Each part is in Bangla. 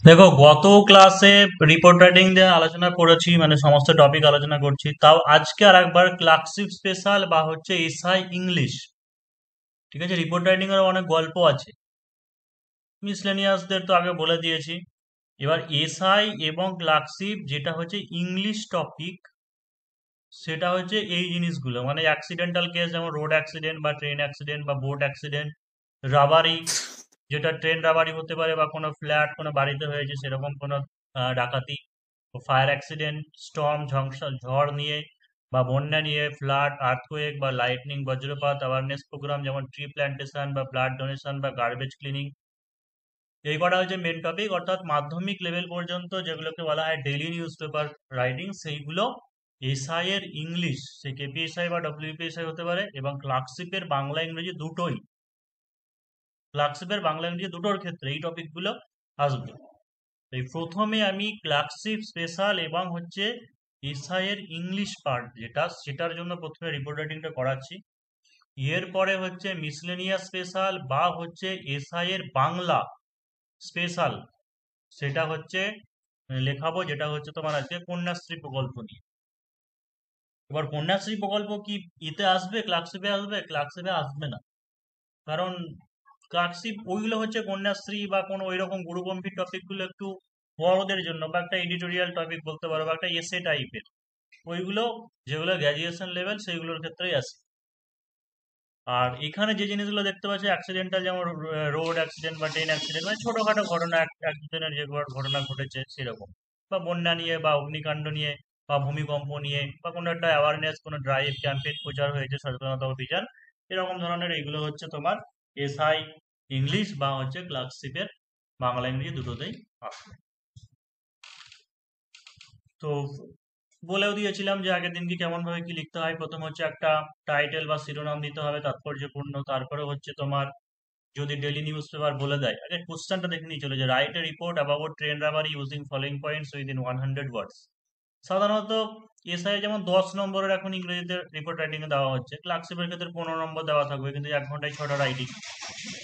দেখো, গত ক্লাসে রিপোর্ট রাইটিং নিয়ে আলোচনা করেছি, মানে সমস্ত টপিক আলোচনা করছি। তাও আজকে আর একবার ক্লাসিক স্পেশাল বা হচ্ছে এসআই ইংলিশ। ঠিক আছে, রিপোর্ট রাইটিং এর অনেক গল্প আছে, মিসলেনিয়াসদের তো আগে বলে দিয়েছি। এবার এসআই এবং ক্লাসিক যেটা হচ্ছে ইংলিশ টপিক, সেটা হচ্ছে এই জিনিসগুলো, মানে অ্যাক্সিডেন্টাল কেস, যেমন রোড অ্যাক্সিডেন্ট বা ট্রেন অ্যাক্সিডেন্ট বা বোট অ্যাক্সিডেন্ট। রাবারি, যেটা ট্রেন রাবারি হতে পারে, বা কোনো ফ্ল্যাট কোনো বাড়িতে হয়েছে সেরকম কোনো ডাকাতি। ফায়ার অ্যাক্সিডেন্ট, স্টর্ম ঝড় নিয়ে বা বন্যা নিয়ে, ফ্লাড, আর্থকোয়েক বা লাইটনিং, বজ্রপাত, অ্যাওয়ারনেস প্রোগ্রাম যেমন ট্রি প্ল্যান্টেশন বা ব্লাড ডোনেশন বা গার্বেজ ক্লিনিং। এই কটা হচ্ছে মেন টপিক, অর্থাৎ মাধ্যমিক লেভেল পর্যন্ত যেগুলোকে বলা হয় ডেইলি নিউজ পেপার রাইটিং, সেইগুলো এসআই এর ইংলিশ, সে কেপিএসআই বা ডব্লিউপিএসআই হতে পারে, এবং ক্লার্কশিপের বাংলা ইংরেজি দুটোই, ক্লার্কশিপের বাংলা ইংরেজি দুটোর ক্ষেত্রে এই টপিকগুলো আসবে। এই প্রথমে আমি ক্লার্কশিপ স্পেশাল এবং হচ্ছে এসআই এর ইংলিশ পার্ট যেটা, সেটার জন্য প্রথমে রিপোর্ট রাইটিংটা করাচ্ছি। এরপরে হচ্ছে মিসলেনিয়াস স্পেশাল বা হচ্ছে এসআই এর বাংলা স্পেশাল, সেটা হচ্ছে লেখাবো, যেটা হচ্ছে তোমার আজকে কন্যাশ্রী প্রকল্প নিয়ে। এবার কন্যাশ্রী প্রকল্প কি ইতে আসবে, ক্লার্কশিপে আসবে? ক্লার্কশিপে আসবে না, কারণ ক্লার্কশিপ ওইগুলো হচ্ছে কন্যাশ্রী বা কোনো ওইরকম গুরুগম্ভীর টপিক গুলো একটু বড়দের জন্য, বা একটা এডিটোরিয়াল টপিক বলতে পারো, বা একটা এসে টাইপের ওইগুলো, যেগুলো গ্র্যাজুয়েশন লেভেল সেইগুলোর ক্ষেত্রেই আছে। আর এখানে যে জিনিসগুলো দেখতে পাচ্ছি অ্যাক্সিডেন্টাল, যেমন রোড অ্যাক্সিডেন্ট বা ট্রেন অ্যাক্সিডেন্ট, মানে ছোটখাটো ঘটনা, এক দুজনের যে ঘটনা ঘটেছে সেরকম, বা বন্যা নিয়ে বা অগ্নিকাণ্ড নিয়ে বা ভূমিকম্প নিয়ে, বা কোনো একটা অ্যাওয়ারনেস, কোনো ড্রাইভ ক্যাম্পেইন প্রচার হয়েছে, সচেতনতা অভিযান, এরকম ধরনের এইগুলো হচ্ছে তোমার এসআই ইংলিশ বা হচ্ছে ক্লার্কশিপের বাংলা ইংরেজি দুটোতেই আসবে। তো বলেও দিয়েছিলাম যে আগের দিন কি কেমন ভাবে কি লিখতে হয়। প্রথম হচ্ছে একটা টাইটেল বা শিরোনাম দিতে হবে তাৎপর্যপূর্ণ। তারপরে হচ্ছে তোমার, যদি ডেইলি নিউজ পেপার বলে দেয়, আগে কোশ্চেনটা দেখে নিয়ে চলে, যে write a report about train robbery using following points within 100 words. সাধারণত এসআই যেমন 10 নম্বরের এখন ইংরেজিতে রিপোর্ট রাইটিং এ দেওয়া হচ্ছে, ক্লার্কশিপের ক্ষেত্রে 15 নম্বর দেওয়া থাকবে, কিন্তু 1 ঘন্টায় 6টা রাইটিং।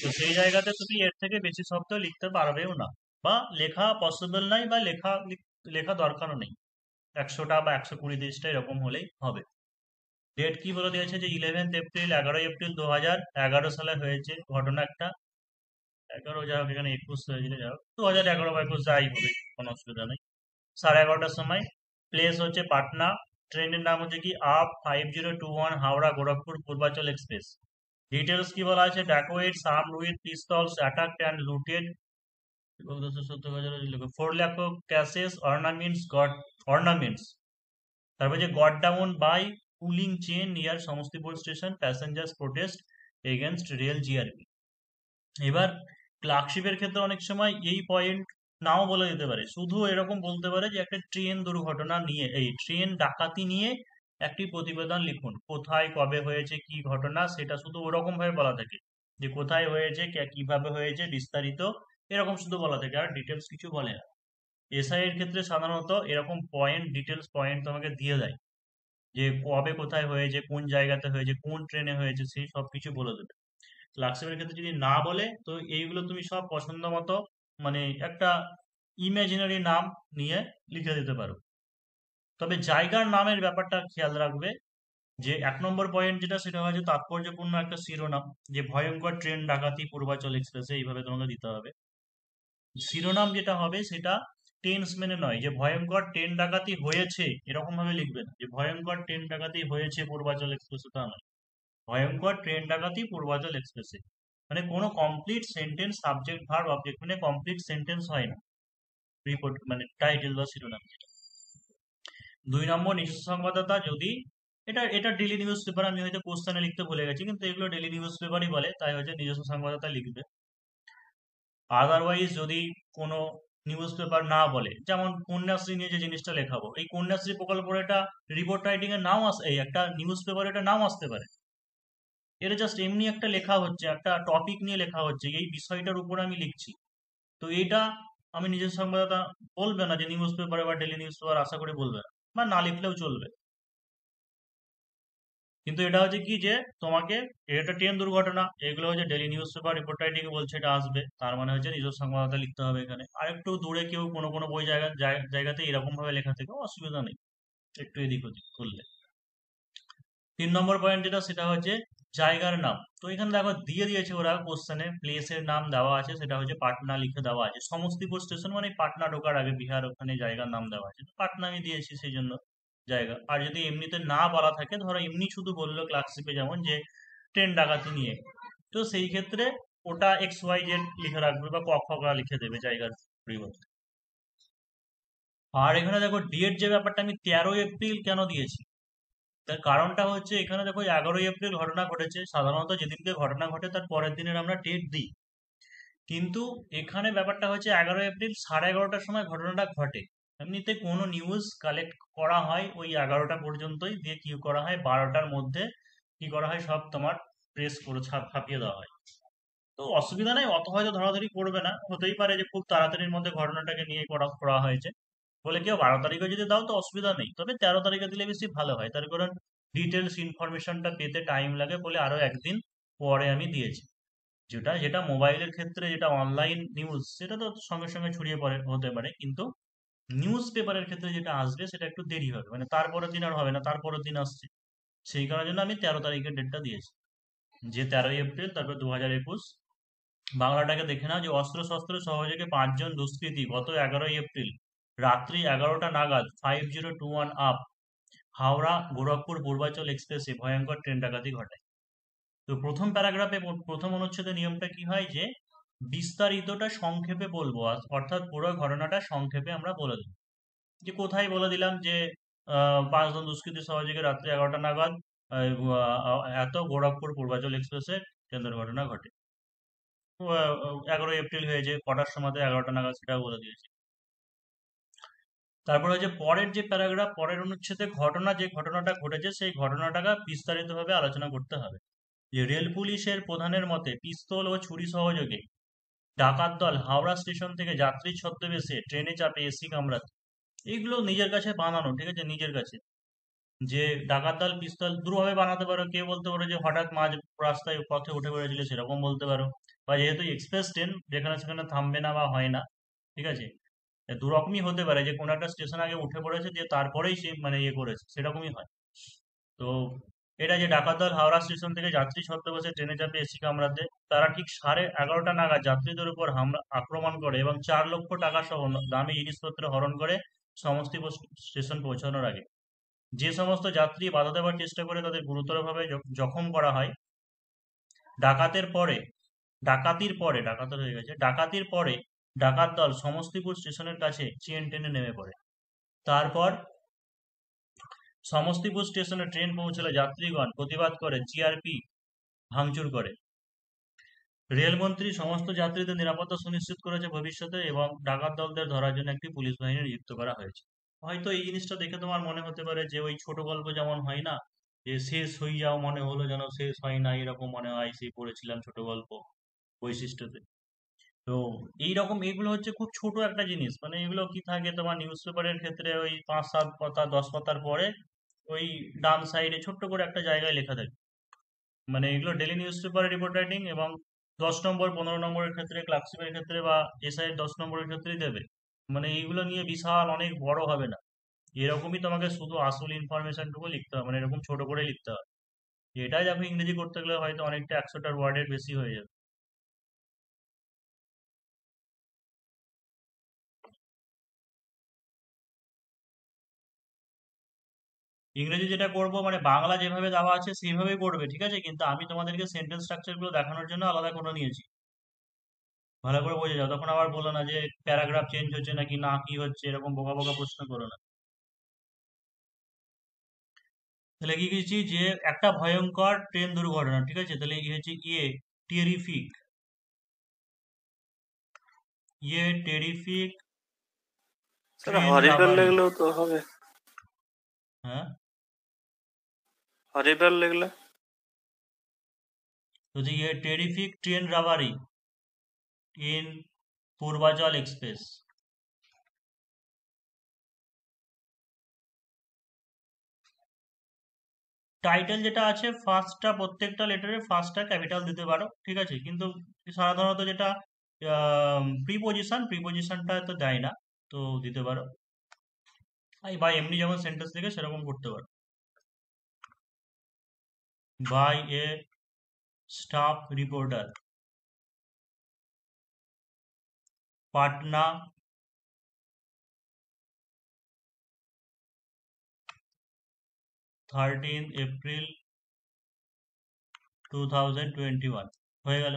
তো সেই জায়গাতে তুমি এর থেকে বেশি শব্দ লিখতে পারবেও না, বা লেখা পসিবল নাই, বা লেখা দরকারও নেই। 100টা বা 120-30টা এরকম হলেই হবে। ডেট কি বলে দিয়েছে, যে 11 এপ্রিল, 11 এপ্রিল 2011 সালে হয়েছে ঘটনা একটা। 11, যাই হোক, এখানে 21 হয়েছিল, যাই হোক 2011 বা 21 যাই হবে, কোনো অসুবিধা নেই। 11:30টার সময়। প্লেস হচ্ছে পাটনা। ট্রেনের নাম হচ্ছে কি up 5021 Howrah Gorakhpur Purvanchal express. Details কি বলা আছে, dacoits armed with pistols attacked and looted 4 lakh cashes ornaments. তারপর যে got down by pulling chain near Samastipur station, passengers protest against rail GRP. এবার ক্লার্কশিপের ক্ষেত্রে অনেক সময় এই পয়েন্ট নাও বলে দিতে পারে, শুধু এরকম বলতে পারে যে একটা ট্রেন দুর্ঘটনা নিয়ে, এই ট্রেন ডাকাতি নিয়ে একটি প্রতিবেদন লিখুন, কোথায় কবে হয়েছে কি ঘটনা, সেটা শুধু ওরকম ভাবে বলা থাকে, যে কোথায় হয়েছে, কিভাবে হয়েছে, বিস্তারিত এরকম শুধু বলা থাকে, আর ডিটেলস কিছু বলে না। এসআই এর ক্ষেত্রে সাধারণত এরকম পয়েন্ট, ডিটেলস পয়েন্ট তোমাকে দিয়ে দেয়, যে কবে কোথায় হয়েছে, কোন জায়গাতে হয়েছে, কোন ট্রেনে হয়েছে, সেই সব কিছু বলে দেবে। লাক্সামের ক্ষেত্রে যদি না বলে, তো এইগুলো তুমি সব পছন্দ মতো, মানে একটা ইমাজিনারি নাম নিয়ে লিখে দিতে পারো। তবে জায়গার নামের ব্যাপারটা খেয়াল রাখবে, যে 1 নম্বর পয়েন্ট যেটা, সেটা হচ্ছে তাৎপর্যপূর্ণ একটা শিরোনাম, যে ভয়ঙ্কর ট্রেন ডাকাতি পূর্বাচল এক্সপ্রেসে, এইভাবে তোমাকে দিতে হবে। শিরোনাম যেটা হবে সেটা টেন্স মেনে নয়, যে ভয়ঙ্কর ট্রেন ডাকাতি হয়েছে এরকম ভাবে লিখবে না, যে ভয়ঙ্কর ট্রেন ডাকাতি হয়েছে পূর্বাচল এক্সপ্রেসে, তা নয়। ভয়ঙ্কর ট্রেন ডাকাতি পূর্বাচল এক্সপ্রেসে, মানে কোনো complete sentence, subject verb object, মানে কমপ্লিট সেন্টেন্স হয় না রিপোর্ট, মানে টাইটেল বা শিরোনাম যেটা। 2 নম্বর, নিজস্ব সংবাদদাতা, যদি এটা এটা ডেলি নিউজ পেপার, আমি হয়তো কোশ্চেনে লিখতে ভুলে গেছি, কিন্তু এগুলো ডেলি নিউজ পেপারই বলে, তাই হচ্ছে নিজস্ব সংবাদদাতা লিখবে। আদারওয়াইজ যদি কোনো নিউজ পেপার না বলে, যেমন কন্যাশ্রী নিয়ে যে জিনিসটা লেখাবো, এই কন্যাশ্রী প্রকল্পের এটা রিপোর্ট রাইটিং এর নাম এই একটা নিউজ পেপার, এটা নাম আসতে পারে। এটা জাস্ট এমনি একটা লেখা হচ্ছে, একটা টপিক নিয়ে লেখা হচ্ছে, এই বিষয়টার উপর আমি লিখছি। তো এইটা আমি নিজের সংবাদদাতা বলবে না, যে নিউজ পেপারে বা ডেলি নিউজ পেপার, আশা করি বলবে না, বা না লিখলেও চলবে। কিন্তু এটা হচ্ছে কি যে তোমাকে, এটা ট্রেন দুর্ঘটনা, এগুলো হচ্ছে daily news paper report writing বলছে এটা আসবে, তার মানে হচ্ছে নিজস্ব সংবাদদাতা লিখতে হবে এখানে। আর একটু দূরে কেউ কোনো কোনো বই জায়গাতে এরকম ভাবে লেখা থেকে অসুবিধা নেই, একটু এদিক ওদিক করলে। 3 নম্বর পয়েন্ট যেটা, সেটা হচ্ছে জায়গার নাম। তো এখানে দেখো দিয়ে দিয়েছে ওরা কোশ্চেনে, প্লেসের নাম দেওয়া আছে, সেটা হচ্ছে পাটনা লিখে দেওয়া আছে। সমস্তিপুর স্টেশন মানে পাটনা ঢোকার আগে বিহার, ওখানে জায়গার নাম দেওয়া আছে, তো পাটনা আমি দিয়েছি সেই জন্য জায়গা। আর যদি এমনিতে না বলা থাকে, ধরো এমনি শুধু বললো ক্লার্কশিপে যেমন যে ট্রেন ডাকাতি নিয়ে, তো সেই ক্ষেত্রে ওটা XYZ লিখে রাখবে বা ক খ গ লিখে দেবে জায়গার পরিবর্তে। আর এখানে দেখো ডেট যে ব্যাপারটা, আমি 13 এপ্রিল কেন দিয়েছি, তার কারণটা হচ্ছে এখানে দেখো 11 এপ্রিল ঘটনা ঘটেছে, সাধারণত যেদিনকে ঘটনা ঘটে তার পরের দিনের আমরা ডেট দিই, কিন্তু এখানে ব্যাপারটা হচ্ছে 11 এপ্রিল 11:30টার সময় ঘটনাটা ঘটে। এমনিতে কোনো নিউজ কালেক্ট করা হয় ওই 11টা পর্যন্তই, দিয়ে কি করা হয় 12টার মধ্যে কি করা হয়, সব তোমার প্রেস করে ছাপিয়ে দেওয়া হয়। তো অসুবিধা নেই, অত হয়তো ধরাধরি করবে না, হতেই পারে যে খুব তাড়াতাড়ির মধ্যে ঘটনাটাকে নিয়ে করা করা হয়েছে বলে কেউ 12 তারিখে যদি দাও তো অসুবিধা নেই, তবে 13 তারিখে দিলে বেশি ভালো হয়, তার কারণ ডিটেলস ইনফরমেশনটা পেতে টাইম লাগে বলে আরো একদিন পরে আমি দিয়েছি। যেটা যেটা মোবাইলের ক্ষেত্রে, যেটা অনলাইন নিউজ, সেটা তো সঙ্গে সঙ্গে ছড়িয়ে পড়ে হতে পারে, কিন্তু নিউজ পেপারের ক্ষেত্রে যেটা আসবে সেটা একটু দেরি হবে, মানে তারপরের দিন আর হবে না, তারপরের দিন আসছে। সেই কারণের জন্য আমি 13 তারিখের ডেটটা দিয়েছি, যে 13 এপ্রিল, তারপর 2021। বাংলাটাকে দেখে নাও যে অস্ত্র শস্ত্র সহযোগে 5 জন দুষ্কৃতী গত 11 এপ্রিল রাত্রি 11টা নাগাদ 5021 আপ হাওড়া গোরখপুর পূর্বাচল এক্সপ্রেসে ভয়ঙ্কর ট্রেন ডাকাতি ঘটায়। তো প্রথম প্যারাগ্রাফে প্রথম অনুচ্ছেদে নিয়মটা কি হয় যে বিস্তারিতটা সংক্ষেপে বলবো, অর্থাৎ পুরো ঘটনাটা সংক্ষেপে আমরা বলে দেবো। যে কোথায় বলে দিলাম যে 5 জন দুষ্কৃতী সহযোগে রাত্রি 11টা নাগাদ এত গোরখপুর পূর্বাচল এক্সপ্রেসে ট্রেন দুর্ঘটনা ঘটে। 11 এপ্রিল হয়েছে কটার সময়, 11টা নাগাদ, সেটাও বলে দিয়েছে। তারপর হচ্ছে পরের যে প্যারাগ্রাফ, পরের অনুচ্ছেদে ঘটনা, যে ঘটনাটা ঘটেছে সেই ঘটনাটাকে বিস্তারিতভাবে আলোচনা করতে হবে। যে রেল পুলিশের প্রধানের মতে পিস্তল ও ছুরি সহযোগে ডাকাত দল হাওড়া স্টেশন থেকে যাত্রী ছদ্মবেশে ট্রেনে চাপে এসি কামরাতে। এইগুলো নিজের কাছে বানানো, ঠিক আছে, নিজের কাছে। যে ডাকাত দল পিস্তল দুভাবে বানাতে পারো, কেউ বলতে পারো যে হঠাৎ মাঝ রাস্তায় পথে উঠে পড়েছিল, সেরকম বলতে পারো, বা যেহেতু এক্সপ্রেস ট্রেন যেখানে সেখানে থামবে না বা হয় না, ঠিক আছে, দুরকমই হতে পারে, যে কোনো একটা স্টেশন আগে উঠে পড়েছে দিয়ে তারপরেই সে মানে ইয়ে করেছে, সেরকমই হয়। তো এটা যে ডাকাত দল হাওড়া স্টেশন থেকে যাত্রী ছদ্মবেশে ট্রেনে চাপে এসি কামরাতে, তারা ঠিক 11:30 নাগাদ যাত্রীদের উপর হামলা আক্রমণ করে এবং 4 লক্ষ টাকা সহ দামি জিনিসপত্র হরণ করে সমস্তিপুর স্টেশন পৌঁছানোর আগে। যে সমস্ত যাত্রী বাধা দেওয়ার চেষ্টা করে তাদের গুরুতরভাবে জখম করা হয়। ডাকাতের পরে ডাকাতের হয়ে গেছে, ডাকাতির পরে ডাকাত দল সমস্তিপুর স্টেশনের কাছে চেন টেনে নেমে পড়ে। তারপর সমস্তিপুর স্টেশনে ট্রেন পৌঁছলে যাত্রীগণ প্রতিবাদ করে জিআরপি ভাঙচুর করে। রেলমন্ত্রী সমস্ত যাত্রীদের নিরাপত্তা সুনিশ্চিত করেছে ভবিষ্যতে, এবং ডাকাত দলদের ধরার জন্য একটি পুলিশ বাহিনী নিযুক্ত করা হয়েছে। হয়তো এই জিনিসটা দেখে তোমার মনে হতে পারে যে ওই ছোট গল্প যেমন হয় না, যে শেষ হয়ে যাও মনে হলো যেন শেষ হয় না, এরকম মনে হয়, সেই পড়েছিলাম ছোট গল্প বৈশিষ্ট্যতে। তো এইরকম এগুলো হচ্ছে খুব ছোট একটা জিনিস, মানে এগুলো কি থাকে তোমার নিউজ পেপারের ক্ষেত্রে ওই 5-7 পাতা 10 পাতার পরে ওই ডান সাইডে ছোট্ট করে একটা জায়গায় লেখা থাকে। মানে এগুলো ডেলি নিউজ পেপারের রিপোর্ট রাইটিং, এবং 10 নম্বর 15 নম্বরের ক্ষেত্রে ক্লার্কশিপের ক্ষেত্রে বা এসআই 10 নম্বরের ক্ষেত্রেই দেবে। মানে এইগুলো নিয়ে বিশাল অনেক বড় হবে না, এরকমই তোমাকে শুধু আসল ইনফরমেশনটুকু লিখতে হবে, মানে এরকম ছোট করে লিখতে হবে। এটাই দেখো ইংরেজি করতে গেলে হয়তো অনেকটা 100টার ওয়ার্ডের বেশি হয়ে যাবে। ইংরেজি যেটা করবো মানে বাংলা যেভাবে দেওয়া আছে সেইভাবেই করবে, ঠিক আছে, কিন্তু আমি তোমাদেরকে সেন্টেন্স স্ট্রাকচার গুলো দেখানোর জন্য আলাদা করে নিয়েছি, ভালো করে বোঝা যাও, তখন আবার বলো না যে প্যারাগ্রাফ চেঞ্জ হচ্ছে নাকি না কি হচ্ছে, এরকম বোকা বোকা প্রশ্ন করো না। তাহলে কি লিখেছি যে একটা ভয়ঙ্কর ট্রেন দুর্ঘটনা, ঠিক আছে, তাহলে কি হচ্ছে terrific, terrific sir train horrible robbery. লিখলেও তো হবে। হ্যাঁ, হরিবেল লিখলে তো যে terrific train robbery in Purvanchal express. Title যেটা আছে ফার্স্টটা, প্রত্যেকটা লেটারে ফার্স্টটা ক্যাপিটাল দিতে পারো, ঠিক আছে, কিন্তু সাধারণত যেটা প্রিপোজিশনটা তো দেয় না, তো দিতে পারো। বা এমনি যেমন সেন্টেন্স লিখে সেরকম করতে পারো। By a staff reporter, Patna, 13 April 2021। হয়ে গেল।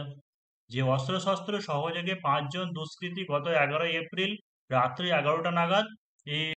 যে অস্ত্রশস্ত্র সহযোগে 5 জন দুষ্কৃতী গত 11 এপ্রিল রাত্রি 11টা নাগাদ এই